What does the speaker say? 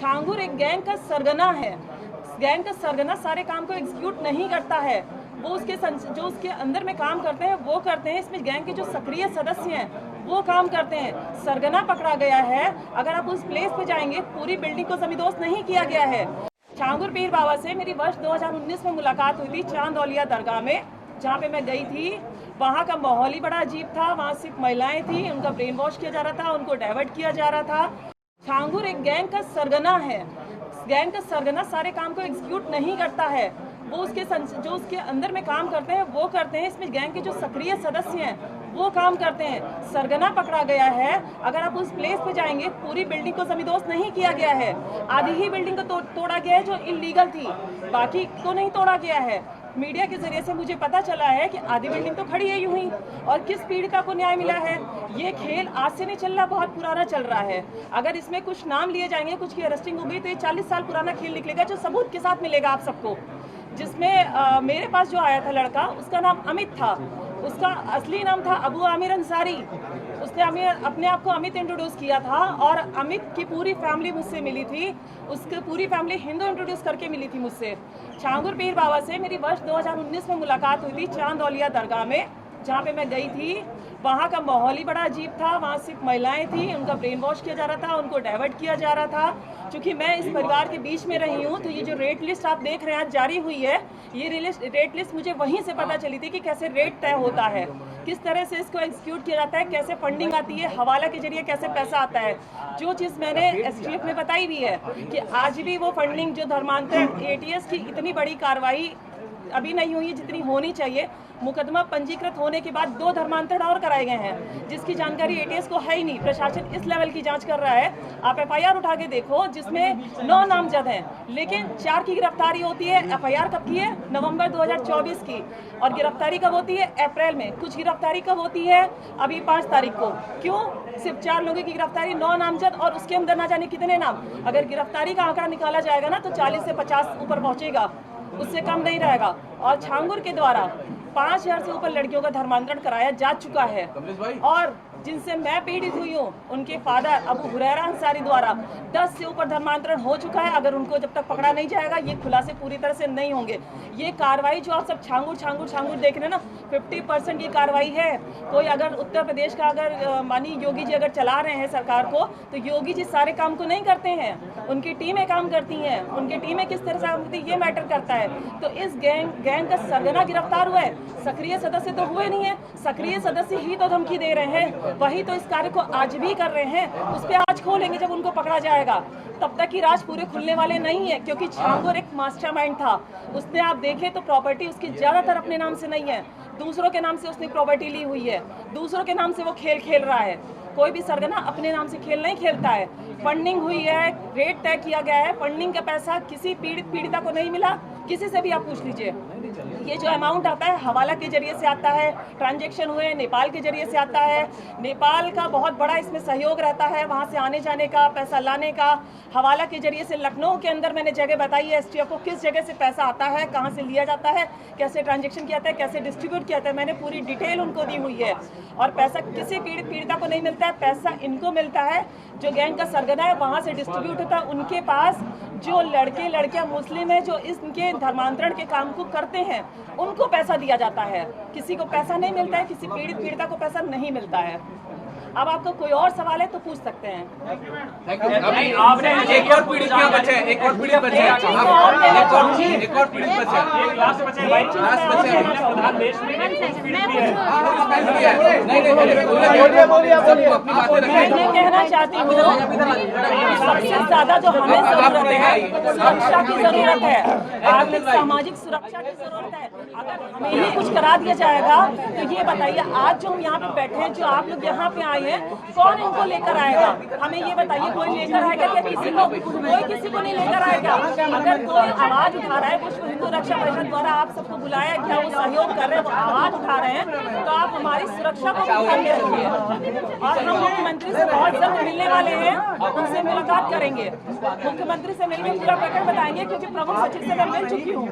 छांगुर एक गैंग का सरगना है। गैंग का सरगना सारे काम को एग्जीक्यूट नहीं करता है, वो जो उसके अंदर में काम करते हैं वो करते हैं। इसमें गैंग के जो सक्रिय सदस्य हैं वो काम करते हैं। सरगना पकड़ा गया है। अगर आप उस प्लेस पे जाएंगे, पूरी बिल्डिंग को जमींदोज नहीं किया गया है। छांगुर पीर बाबा से मेरी वर्ष 2019 में मुलाकात हुई थी चांद औलिया दरगाह में, जहाँ पे मैं गई थी। वहाँ का माहौल ही बड़ा अजीब था। वहाँ सिर्फ महिलाएं थी, उनका ब्रेन वॉश किया जा रहा था, उनको डाइवर्ट किया जा रहा था। छांगुर एक गैंग का सरगना है। गैंग का सरगना सारे काम को एग्जीक्यूट नहीं करता है, वो जो उसके अंदर में काम करते हैं वो करते हैं। इसमें गैंग के जो सक्रिय सदस्य हैं वो काम करते हैं। सरगना पकड़ा गया है। अगर आप उस प्लेस पे जाएंगे, पूरी बिल्डिंग को जमींदोज नहीं किया गया है। आधी ही बिल्डिंग को तोड़ा गया है जो इलीगल थी, बाकी को नहीं तोड़ा गया है। मीडिया के जरिए से मुझे पता चला है कि आधी बिल्डिंग तो खड़ी है यूं ही। और किस पीड़िता को न्याय मिला है? ये खेल आज से नहीं चल रहा, बहुत पुराना चल रहा है। अगर इसमें कुछ नाम लिए जाएंगे, कुछ की अरेस्टिंग होगी, तो ये 40 साल पुराना खेल निकलेगा, जो सबूत के साथ मिलेगा आप सबको। जिसमें मेरे पास जो आया था लड़का, उसका नाम अमित था। उसका असली नाम था अबू आमिर अंसारी। उसने अपने आप को अमित इंट्रोड्यूस किया था, और अमित की पूरी फैमिली मुझसे मिली थी। उसकी पूरी फैमिली हिंदू इंट्रोड्यूस करके मिली थी मुझसे। छांगुर पीर बाबा से मेरी वर्ष 2019 में मुलाकात हुई थी चांद औलिया दरगाह में, जहाँ पे मैं गई थी। वहाँ का माहौल ही बड़ा अजीब था। वहाँ सिर्फ महिलाएं थी, उनका ब्रेन वॉश किया जा रहा था, उनको डाइवर्ट किया जा रहा था। क्योंकि मैं इस परिवार के बीच में रही हूँ, तो ये जो रेट लिस्ट आप देख रहे हैं आज जारी हुई है, ये रेट लिस्ट मुझे वहीं से पता चली थी कि कैसे रेट तय होता है, किस तरह से इसको एग्जीक्यूट किया जाता है, कैसे फंडिंग आती है, हवाला के जरिए कैसे पैसा आता है। जो चीज़ मैंने एसटीएफ में बताई भी है कि आज भी वो फंडिंग जो धर्मांतरण एटीएस की इतनी बड़ी कार्रवाई अभी नहीं हुई है जितनी होनी चाहिए। मुकदमा पंजीकृत होने के बाद 2 धर्मांतरण और कराए गए हैं, जिसकी जानकारी एटीएस को है ही नहीं। प्रशासन इस लेवल की जांच कर रहा है। आप एफआईआर उठा के देखो, जिसमें 9 नामजद हैं, लेकिन 4 की गिरफ्तारी होती है। एफआईआर कब की है? नवंबर 2024 की। और गिरफ्तारी कब होती है? अप्रैल में। कुछ गिरफ्तारी कब होती है? अभी 5 तारीख को। क्यों सिर्फ 4 लोगों की गिरफ्तारी, 9 नामजद, और उसके अंदर ना जाने कितने नाम। अगर गिरफ्तारी का आंकड़ा निकाला जाएगा ना, तो 40 से 50 ऊपर पहुंचेगा, उससे कम नहीं रहेगा। और छांगुर के द्वारा 5000 से ऊपर लड़कियों का धर्मांतरण कराया जा चुका है। और जिनसे मैं पीड़ित हुई हूँ, उनके फादर अबू हुरैरा अंसारी द्वारा 10 से ऊपर धर्मांतरण हो चुका है। अगर उनको जब तक पकड़ा नहीं जाएगा, ये खुलासे पूरी तरह से नहीं होंगे। ये कार्रवाई जो आप सब छांगुर देख रहे हैं ना, 50% की कार्रवाई है। कोई अगर उत्तर प्रदेश का अगर मानी योगी जी अगर चला रहे हैं सरकार को, तो योगी जी सारे काम को नहीं करते हैं, उनकी टीमें काम करती हैं। उनकी टीमें किस तरह से काम करती है, ये मैटर करता है। तो इस गैंग का सरगना गिरफ्तार हुआ है, सक्रिय सदस्य तो हुए नहीं है। सक्रिय सदस्य ही तो धमकी दे रहे हैं, वही तो इस कार्य को आज भी कर रहे हैं। उस पर आज खोलेंगे जब उनको पकड़ा जाएगा। तब तक की राज पूरे खुलने वाले नहीं है, क्योंकि छांगुर एक मास्टरमाइंड था। उसने आप देखें तो प्रॉपर्टी उसकी ज्यादातर अपने नाम से नहीं है, दूसरों के नाम से उसने प्रॉपर्टी ली हुई है। दूसरों के नाम से वो खेल खेल रहा है। कोई भी सरगना अपने नाम से खेल नहीं खेलता है। फंडिंग हुई है, रेट तय किया गया है। फंडिंग का पैसा किसी पीड़िता को नहीं मिला, किसी से भी आप पूछ लीजिए। ये जो अमाउंट आता है हवाला के जरिए से आता है, ट्रांजैक्शन हुए नेपाल के जरिए से आता है। नेपाल का बहुत बड़ा इसमें सहयोग रहता है, वहाँ से आने जाने का, पैसा लाने का। हवाला के जरिए से लखनऊ के अंदर मैंने जगह बताई है एसटीएफ को, किस जगह से पैसा आता है, कहाँ से लिया जाता है, कैसे ट्रांजेक्शन किया जाता है, कैसे डिस्ट्रीब्यूट किया जाता है। मैंने पूरी डिटेल उनको दी हुई है। और पैसा किसी पीड़िता को नहीं मिलता है, पैसा इनको मिलता है। जो गैंग का सरगना है वहाँ से डिस्ट्रीब्यूट होता है उनके पास। जो लड़के लड़कियां मुस्लिम है, जो इनके धर्मांतरण के काम को करते हैं, उनको पैसा दिया जाता है। किसी को पैसा नहीं मिलता है, किसी पीड़िता को पैसा नहीं मिलता है। अब आपको कोई और सवाल है तो पूछ सकते हैं। आपने एक और पीड़ित क्यों बचे? एक और पीड़ित बचे, एक और पीड़ित बचे, लास्ट बचे भाई, लास्ट बचे। देश में मैं कहना चाहती हूँ, सबसे ज्यादा जो हमें जरूरत है, सुरक्षा की जरूरत है, आर्थिक सामाजिक सुरक्षा की जरूरत है। अगर हमें ही कुछ करा दिया जाएगा तो ये बताइए, आज जो हम यहाँ पे बैठे हैं, जो आप लोग यहाँ पे आए हैं, कौन इनको लेकर आएगा? हमें ये बताइए, कोई लेकर आएगा क्या? कोई किसी को नहीं लेकर आएगा। अगर कोई आवाज उठा रहा है, विश्व हिंदू रक्षा परिषद द्वारा आप सबको बुलाया गया, वो सहयोग कर रहे हैं, वो आवाज उठा रहे हैं, तो आप हमारी सुरक्षा को ध्यान में रखिए। और हम मुख्यमंत्री से बहुत जल्द मिलने वाले हैं, उनसे मुलाकात करेंगे। मुख्यमंत्री से मिलकर पूरा प्रकरण बताएंगे, क्योंकि प्रमुख सचिव से मैं मिल चुकी हूँ।